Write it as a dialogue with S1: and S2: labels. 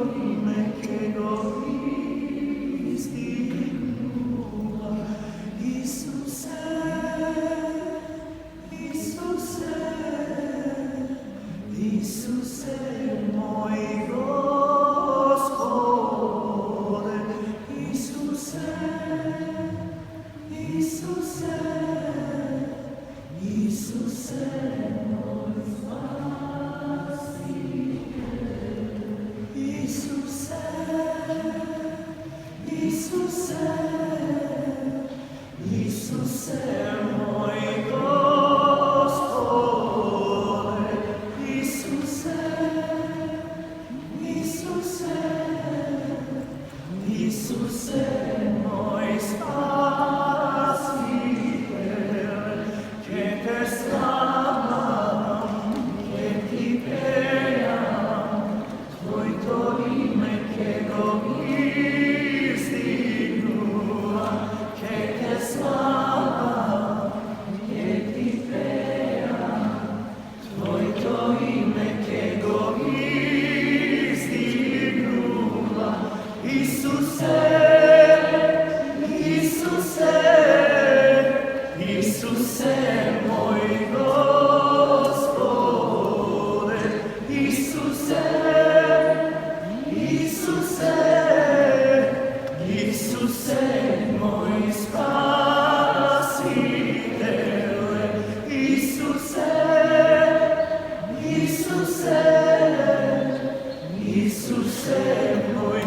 S1: ime che go istinua. Isuse, Isuse, Isuse, moj Gospode, Isuse, Isuse, Isuse, moj Spasitelj, Isuse, Isuse, Isuse, moj Gospode, Isuse, Isuse, Isuse, moj Spasitelj, che te slavam, che ti pejam, tvoj to ime che go istinua, che te slavam, che ti pejam, tvoj to ime che go istinua. Isuse, Isuse, Isuse, moj Gospode, Isuse, Isuse, Isuse, moj Spasitelj, Isuse, Isuse, Isuse, moj